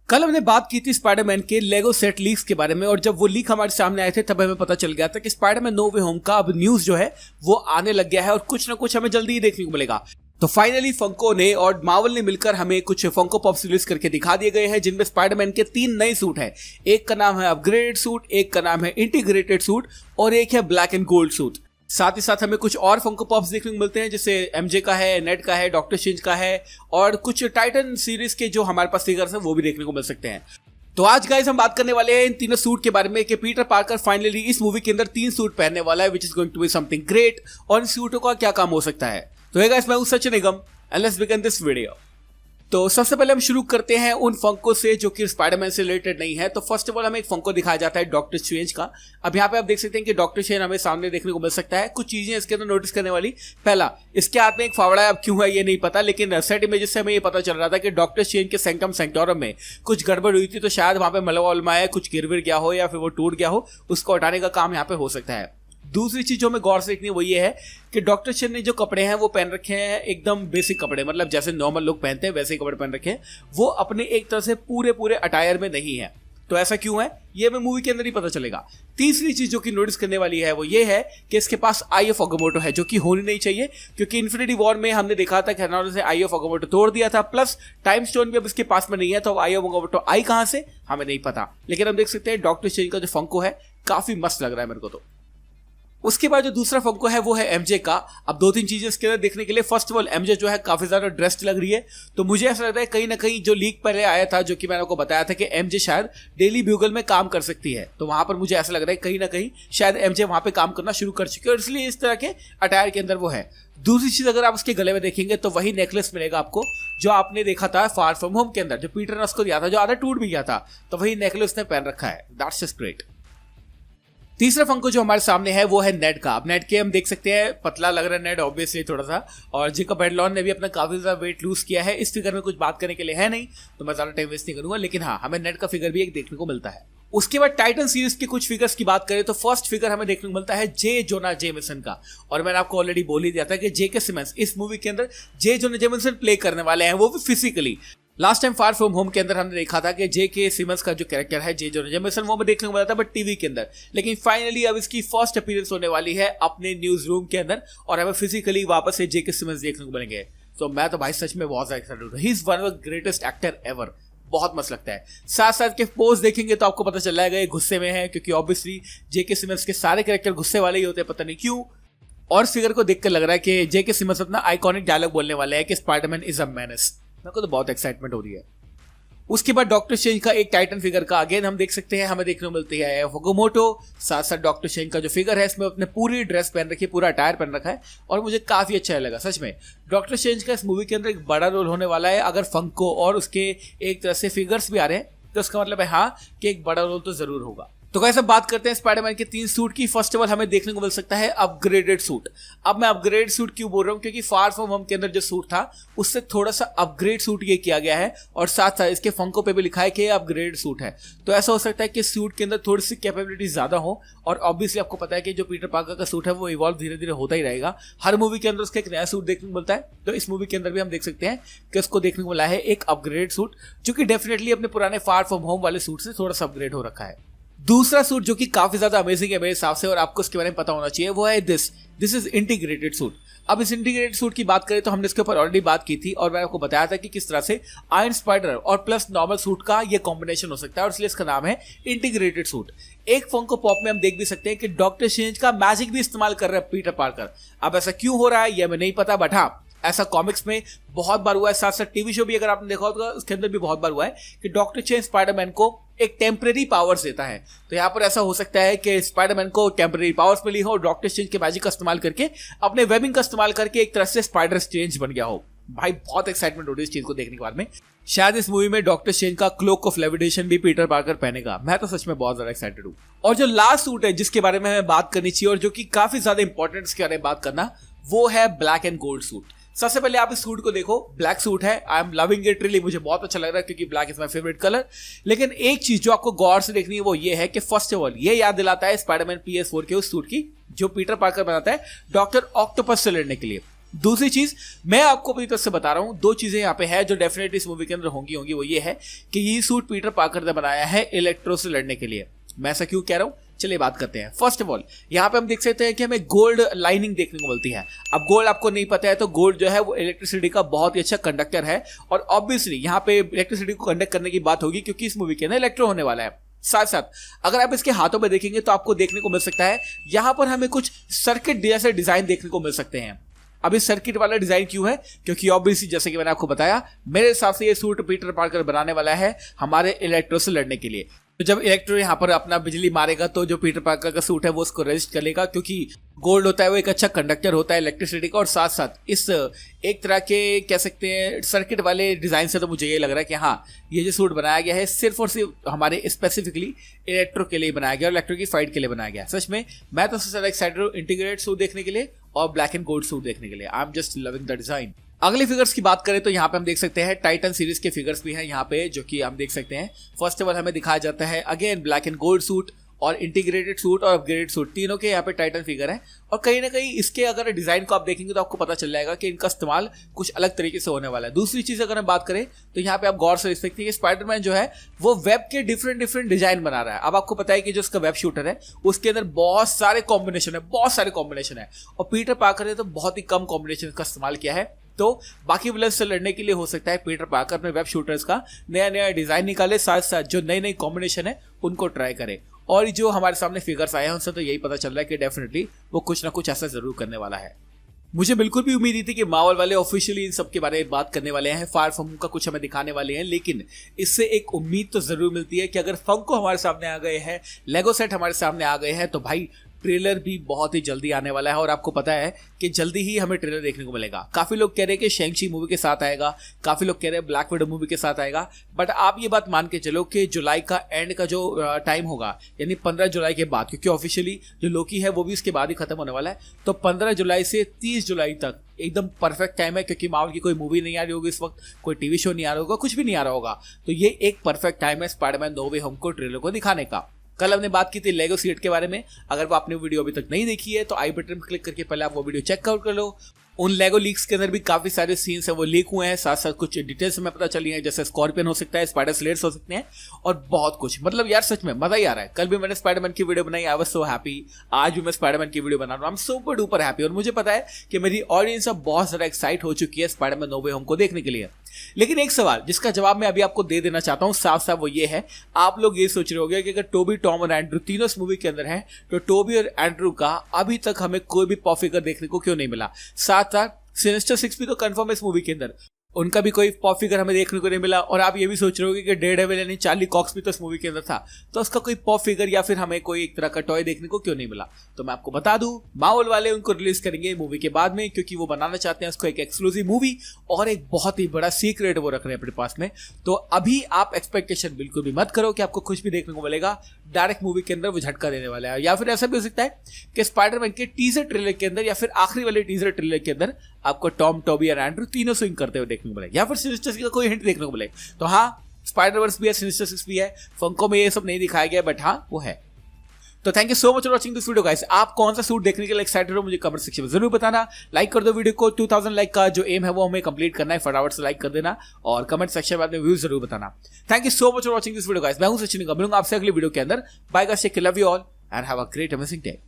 कल हमने बात की थी स्पाइडरमैन के लेगो सेट लीक्स के बारे में, और जब वो लीक हमारे सामने आए थे तब हमें पता चल गया था कि स्पाइडरमैन नो वे होम का अब न्यूज जो है वो आने लग गया है और कुछ ना कुछ हमें जल्दी ही देखने को मिलेगा। तो फाइनली फंको ने और मार्वल ने मिलकर हमें कुछ फंको पॉप्स रिलीज करके दिखा दिए गए हैं, जिनमें स्पाइडरमैन के 3 नए सूट हैं। एक का नाम है अपग्रेडेड सूट, एक का नाम है इंटीग्रेटेड सूट और एक है ब्लैक एंड गोल्ड सूट। साथ ही साथ हमें कुछ और फंको पॉप्स देखने को मिलते हैं, जैसे एमजे का है, नेड का है, डॉक्टर स्ट्रेंज का है और कुछ टाइटन सीरीज के जो हमारे पास फिगर्स हैं वो भी देखने को मिल सकते हैं। तो आज गाइस हम बात करने वाले हैं इन तीनों सूट के बारे में कि पीटर पार्कर फाइनली इस मूवी के अंदर 3 सूट पहनने वाला है, which is going to be something great, और इन सूटों का क्या काम हो सकता है। तो हे गाइस, मैं हूं Sachin Nigam and let's begin this video. तो सबसे पहले हम शुरू करते हैं उन फंको से जो कि स्पाइडरमैन से रिलेटेड नहीं है। तो फर्स्ट ऑफ ऑल हमें एक फंको दिखाया जाता है डॉक्टर स्ट्रेंज का। अब यहाँ पे आप देख सकते हैं कि डॉक्टर स्ट्रेंज हमें सामने देखने को मिल सकता है। कुछ चीजें इसके अंदर नोटिस करने वाली, पहला, इसके हाथ में एक फावड़ा है। अब क्यों है ये नहीं पता, लेकिन सेट इमेजेस से हमें ये पता चल रहा था कि डॉक्टर स्ट्रेंज के सैंक्टम सैंक्टोरम में कुछ गड़बड़ हुई थी, तो शायद वहां पे मलबा वलमा है, कुछ गिर विर गया हो या फिर वो टूट गया हो, उसको हटाने का काम यहाँ पे हो सकता है। दूसरी चीज जो हमें गौर से देखनी है वो ये है कि डॉक्टर स्ट्रेंज ने जो कपड़े हैं वो पहन रखे हैं एकदम बेसिक कपड़े, मतलब जैसे नॉर्मल लोग पहनते हैं वैसे ही कपड़े पहन रखे हैं। वो अपने एक तरह से पूरे अटायर में नहीं है। तो ऐसा क्यों है ये हमें मूवी के अंदर ही पता चलेगा। तीसरी चीज जो कि नोटिस करने वाली है वो ये है कि इसके पास आई ऑफ अगामोटो है, जो कि होनी नहीं चाहिए, क्योंकि इन्फिनिटी वॉर में हमने देखा था कि थैनोस ने आई ऑफ अगामोटो तोड़ दिया था, प्लस टाइम स्टोन भी अब इसके पास में नहीं है। तो अब आई ऑफ अगामोटो आई कहां से हमें नहीं पता, लेकिन हम देख सकते हैं डॉक्टर स्ट्रेंज का जो फंको है काफी मस्त लग रहा है मेरे को। तो उसके बाद जो दूसरा फंको है वो है एमजे का। अब 2-3 चीजें इसके अंदर देखने के लिए, फर्स्ट ऑफ ऑल एमजे जो है काफी ज्यादा ड्रेस्ड लग रही है। तो मुझे ऐसा लगता है कहीं ना कहीं जो लीक पहले आया था, जो कि मैंने आपको बताया था कि एमजे शायद डेली ब्यूगल में काम कर सकती है, तो वहां पर मुझे ऐसा लग रहा है कहीं ना कहीं शायद एमजे वहां पे काम करना शुरू कर चुकी है और इसलिए इस तरह के अटायर के अंदर वो है। दूसरी चीज, अगर आप उसके गले में देखेंगे तो वही नेकलेस मिलेगा आपको जो आपने देखा था फार फ्रॉम होम के अंदर, जो पीटर ने उसको दिया था, जो आधा टूट भी गया था, तो वही नेकलेस उसने पहन रखा है। That's just great. तीसरा फंको जो हमारे सामने है वो है नेड का। अब नेड के हम देख सकते हैं पतला लग रहा है नेड ऑब्वियसली थोड़ा सा, और जेकब हेडलॉन ने भी अपना काफी ज्यादा वेट लूज किया है। इस फिगर में कुछ बात करने के लिए है नहीं, तो मैं ज्यादा टाइम वेस्ट नहीं करूंगा, लेकिन हाँ, हमें नेड का फिगर भी एक देखने को मिलता है। उसके बाद टाइटन सीरीज के कुछ फिगर्स की बात करें तो फर्स्ट फिगर हमें देखने को मिलता है जे जोना जेमिसन का, और मैंने आपको ऑलरेडी बोल ही दिया था कि जे के सिमंस इस मूवी के अंदर जे जोना जेमिसन प्ले करने वाले हैं, वो भी physically. Last time far from home के अंदर हमने देखा था कि जे के सिमंस का जो कैरेक्टर है जे जोना जेमिसन, वो हमें देखने को मिला था बट टीवी के अंदर, लेकिन फाइनली अब इसकी फर्स्ट अपीयरेंस होने वाली है अपने न्यूज रूम के अंदर और हमें फिजिकली वापस से जे के सिमंस देखने को मिलेंगे। तो मैं तो भाई सच में बहुत ज्यादा एक्साइटेड हूं। He is one of the greatest actor ever, बहुत मस्त लगता है। साथ साथ के पोज देखेंगे तो आपको पता चल जाएगा ये गुस्से में है, क्योंकि ऑब्वियसली जे के सिमंस के सारे कैरेक्टर गुस्से वाले ही होते हैं, पता नहीं क्यों। और फिगर को देखकर लग रहा है कि जे के सिमंस अपना आइकॉनिक डायलॉग बोलने वाले हैं कि स्पाइडरमैन इज अ मेनेस। मेरे को तो बहुत एक्साइटमेंट हो रही है। उसके बाद डॉक्टर स्ट्रेंज का एक टाइटन फिगर का अगेन हम देख सकते हैं, हमें देखने को मिलती है अगामोटो। साथ साथ डॉक्टर स्ट्रेंज का जो फिगर है इसमें अपने पूरी ड्रेस पहन रखी है, पूरा अटायर पहन रखा है, और मुझे काफी अच्छा लगा सच में। डॉक्टर स्ट्रेंज का इस मूवी के अंदर एक बड़ा रोल होने वाला है। अगर फंको और उसके एक तरह से फिगर्स भी आ रहे हैं तो उसका मतलब है हाँ कि एक बड़ा रोल तो जरूर होगा। तो गाइस अब बात करते हैं स्पाइडरमैन के 3 सूट की। फर्स्ट ऑफ ऑल हमें देखने को मिल सकता है अपग्रेडेड सूट। अब मैं अपग्रेड सूट क्यों बोल रहा हूँ, क्योंकि फार फ्रॉम होम के अंदर जो सूट था उससे थोड़ा सा अपग्रेड सूट ये किया गया है, और साथ साथ इसके फंको पे भी लिखा है कि अपग्रेड सूट है। तो ऐसा हो सकता है कि सूट के अंदर थोड़ी सी कैपेबिलिटी ज्यादा हो, और ऑब्वियसली आपको पता है कि जो पीटर पार्कर का सूट है वो इवॉल्व धीरे धीरे होता ही रहेगा। हर मूवी के अंदर उसका एक नया सूट देखने को मिलता है, तो इस मूवी के अंदर भी हम देख सकते हैं कि उसको देखने को मिला है एक अपग्रेड सूट, जो कि डेफिनेटली अपने पुराने फार फ्रॉम होम वाले सूट से थोड़ा सा अपग्रेड हो रखा है। दूसरा सूट जो कि काफी ज्यादा अमेजिंग है मेरे हिसाब से, और आपको इसके बारे में पता होना चाहिए, वो है दिस इज इंटीग्रेटेड सूट। अब इस इंटीग्रेटेड सूट की बात करें तो हमने इसके ऊपर ऑलरेडी बात की थी, और मैंने आपको बताया था कि किस तरह से आयरन स्पाइडर और प्लस नॉर्मल सूट का ये कॉम्बिनेशन हो सकता है, और इसलिए इसका नाम है इंटीग्रेटेड सूट। एक फंको पॉप में हम देख भी सकते हैं कि डॉक्टर स्ट्रेंज का मैजिक भी इस्तेमाल कर रहा है पीटर पार्कर। अब ऐसा क्यों हो रहा है ये हमें नहीं पता, बट हाँ ऐसा कॉमिक्स में बहुत बार हुआ है। साथ साथ टीवी शो भी अगर आपने देखा होगा उसके अंदर भी बहुत बार हुआ है कि डॉक्टर स्ट्रेंज स्पाइडरमैन को एक टेम्परेरी पावर्स देता है। तो यहाँ पर ऐसा हो सकता है कि स्पाइडरमैन को टेम्परेरी पावर्स मिली हो, डॉक्टर स्ट्रेंज के मैजिक का इस्तेमाल करके, अपने वेबिंग का इस्तेमाल करके एक तरह से स्पाइडर स्ट्रेंज बन गया हो। भाई बहुत एक्साइटमेंट हो रही है इस चीज को देखने के बाद में। शायद इस मूवी में डॉक्टर स्ट्रेंज का क्लोक ऑफ लेविटेशन भी पीटर पार्कर पहनेगा। मैं तो सच में बहुत ज्यादा एक्साइटेड हूँ। और जो लास्ट सूट है जिसके बारे में हमें बात करनी चाहिए और जो कि काफी ज्यादा इंपॉर्टेंट इसके बारे में बात करना, वो है ब्लैक एंड गोल्ड सूट। सबसे पहले आप इस सूट को देखो, ब्लैक सूट है, I am loving it really, मुझे बहुत अच्छा लग रहा है क्योंकि black is my favourite colour. लेकिन एक चीज जो आपको गौर से देखनी है वो ये है कि फर्स्ट ऑफ ऑल ये याद दिलाता है स्पाइडरमैन PS4 के उस सूट की जो पीटर पार्कर बनाता है डॉक्टर ऑक्टोपस से लड़ने के लिए। दूसरी चीज मैं आपको अपनी तरफ से बता रहा हूं, दो चीजें यहाँ पे है जो डेफिनेटली इस मूवी के अंदर होंगी वो ये है कि ये सूट पीटर पार्कर ने बनाया है इलेक्ट्रो से लड़ने के लिए। मैं ऐसा क्यों कह रहा हूं, चलिए बात करते हैं। फर्स्ट ऑफ ऑल यहाँ पे हम देख सकते हैं कि हमें गोल्ड लाइनिंग देखने को मिलती है। अब गोल्ड आपको नहीं पता है तो गोल्ड जो है वो इलेक्ट्रिसिटी का बहुत ही अच्छा कंडक्टर है, और ऑब्वियसली यहाँ पे इलेक्ट्रिसिटी को कंडक्ट करने की बात होगी क्योंकि इस मूवी के अंदर इलेक्ट्रो होने वाला है। साथ साथ अगर आप इसके हाथों में देखेंगे तो आपको देखने को मिल सकता है यहाँ पर हमें कुछ सर्किट जैसे डिजाइन देखने को मिल सकते हैं। अब इस सर्किट वाला डिजाइन क्यों है, क्योंकि ऑब्वियसली जैसे कि मैंने आपको बताया, मेरे हिसाब से ये सूट पीटर पार्कर बनाने वाला है हमारे इलेक्ट्रो से लड़ने के लिए। तो जब इलेक्ट्रो यहाँ पर अपना बिजली मारेगा तो जो पीटर पार्कर का सूट है वो उसको रेजिस्ट कर लेगा, क्योंकि गोल्ड होता है वो एक अच्छा कंडक्टर होता है इलेक्ट्रिसिटी का। और साथ साथ इस एक तरह के कह सकते हैं सर्किट वाले डिजाइन से तो मुझे ये लग रहा है कि हाँ, ये जो सूट बनाया गया है सिर्फ और सिर्फ हमारे स्पेसिफिकली इलेक्ट्रो के लिए बनाया गया और इलेक्ट्रो की फाइट के लिए बनाया गया। सच में मैं तो सबसे ज्यादा एक्साइटेड हूँ इंटीग्रेटेड सूट देखने के लिए और ब्लैक एंड गोल्ड सूट देखने के लिए। I am just loving the design. अगले फिगर्स की बात करें तो यहाँ पे हम देख सकते हैं टाइटन सीरीज के फिगर्स भी हैं यहाँ पे, जो कि हम देख सकते हैं। फर्स्ट ऑफ ऑल हमें दिखाया जाता है again black and gold suit और इंटीग्रेटेड सूट और अपग्रेडेड सूट, तीनों के यहाँ पे टाइटन फिगर है। और कहीं ना कहीं इसके अगर डिजाइन को आप देखेंगे तो आपको पता चल जाएगा कि इनका इस्तेमाल कुछ अलग तरीके से होने वाला है। दूसरी चीज अगर हम बात करें तो यहाँ पे आप गौर से देख सकते हैं कि स्पाइडरमैन जो है वो वेब के डिफरेंट डिजाइन बना रहा है। अब आपको पता है कि जो उसका वेब शूटर है उसके अंदर बहुत सारे कॉम्बिनेशन है और पीटर पार्कर ने तो बहुत ही कम कॉम्बिनेशन का इस्तेमाल किया है। तो बाकी विलन्स से लड़ने के लिए हो सकता है पीटर पार्कर अपने वेब शूटर्स का नया डिजाइन निकाले, साथ साथ जो नई कॉम्बिनेशन है उनको ट्राई करे। और जो हमारे सामने फिगर्स आए हैं उनसे तो यही पता चल रहा है कि डेफिनेटली वो कुछ ना कुछ ऐसा जरूर करने वाला है। मुझे बिल्कुल भी उम्मीद नहीं थी कि मार्वल वाले ऑफिशियली इन सब के बारे में बात करने वाले हैं, फायर फ्रॉम होम का कुछ हमें दिखाने वाले हैं, लेकिन इससे एक उम्मीद तो जरूर मिलती है कि अगर फंको हमारे सामने आ गए हैं, लेगो सेट हमारे सामने आ गए हैं, तो भाई ट्रेलर भी बहुत ही जल्दी आने वाला है। और आपको पता है कि जल्दी ही हमें ट्रेलर देखने को मिलेगा। काफी लोग कह रहे हैं कि शेंग-ची मूवी के साथ आएगा, काफी लोग कह रहे हैं ब्लैक विडो मूवी के साथ आएगा, बट आप ये बात मान के चलो कि जुलाई का एंड का जो टाइम होगा यानी 15 जुलाई के बाद, क्योंकि ऑफिशियली जो लोकी है वो भी इसके बाद ही खत्म होने वाला है, तो 15 जुलाई से 30 जुलाई तक एकदम परफेक्ट टाइम है, क्योंकि मार्वल की कोई मूवी नहीं आ रही होगी इस वक्त, कोई टीवी शो नहीं आ रहा होगा, कुछ भी नहीं आ रहा होगा। तो ये एक परफेक्ट टाइम है स्पाइडरमैन नो वे होम को ट्रेलर को दिखाने का। कल हमने बात की थी लेगो सेट के बारे में, अगर वो आपने वीडियो अभी तक नहीं देखी है तो आई बटन पर क्लिक करके पहले आप वो वीडियो चेक आउट कर लो। उन लेगो लीक्स के अंदर भी काफी सारे सीन्स हैं वो लीक हुए हैं, साथ साथ कुछ डिटेल्स हमें पता चली हैं, जैसे स्कॉर्पियन हो सकता है, स्पाइडर स्लेड्स हो सकते हैं और बहुत कुछ। मतलब यार सच में मजा ही आ रहा है। कल भी मैंने स्पाइडरमैन की वीडियो बनाई, आई वाज सो हैप्पी। आज भी मैं स्पाइडरमैन की वीडियो बना रहा हूँ, I am super duper happy. और मुझे पता है कि मेरी ऑडियंस अब बहुत ज्यादा एक्साइट हो चुकी है स्पाइडरमैन नो वे होम को देखने के लिए। लेकिन एक सवाल जिसका जवाब मैं अभी आपको दे देना चाहता हूं साफ साफ, वो ये है, आप लोग ये सोच रहे होंगे कि अगर टोबी, टॉम और एंड्रू तीनों इस मूवी के अंदर हैं तो टोबी और एंड्रू का अभी तक हमें कोई भी पॉप फिगर देखने को क्यों नहीं मिला। साथ साथ सिनिस्टर 6 भी तो कंफर्म है इस मूवी के अंदर, उनका भी कोई पॉप फिगर हमें देखने को नहीं मिला। और आप ये भी सोच रहे होगे कि डेयरडेविल यानी चार्ली कॉक्स भी तो इस मूवी के अंदर था, तो उसका कोई पॉप फिगर या फिर हमें कोई एक तरह का टॉय देखने को क्यों नहीं मिला। तो मैं आपको बता दूं, मार्वल वाले उनको रिलीज करेंगे मूवी के बाद में, क्योंकि वो बनाना चाहते हैं उसको एक एक्सक्लूसिव मूवी और एक बहुत ही बड़ा सीक्रेट वो रख रहे हैं अपने पास में। तो अभी आप एक्सपेक्टेशन बिल्कुल भी मत करो कि आपको कुछ भी देखने को मिलेगा। डायरेक्ट मूवी के अंदर वो झटका देने वाला है, या फिर ऐसा भी हो सकता है कि स्पाइडरमैन के टीजर ट्रेलर के अंदर या फिर आखिरी वाले टीजर ट्रेलर के अंदर आपको टॉम, टोबी और एंड्रू तीनों स्विंग करते हुए देखने को मिले, या फिर सिनिस्टर का कोई हिंट देखने को मिले। तो हाँ, स्पाइडरवर्स भी है, सिनिस्टर 6 भी है, फंको में ये सब नहीं दिखाया गया, बट हाँ वो है। तो thank you so much for watching this video guys. आप कौन सा सूट देखने के लिए एक्साइटेड हो मुझे कमेंट सेक्शन में जरूर बताना। लाइक कर दो वीडियो को, 2000 लाइक का जो एम है वो हमें कंप्लीट करना है, फटाफट से लाइक कर देना और कमेंट सेक्शन में अपने व्यूज जरूर बताना। Thank you so much for watching this video guys. मैं हूं सचिन, मिलूंगा आपसे अगली वीडियो के अंदर। Bye guys, take care, love you all and have a great amazing day.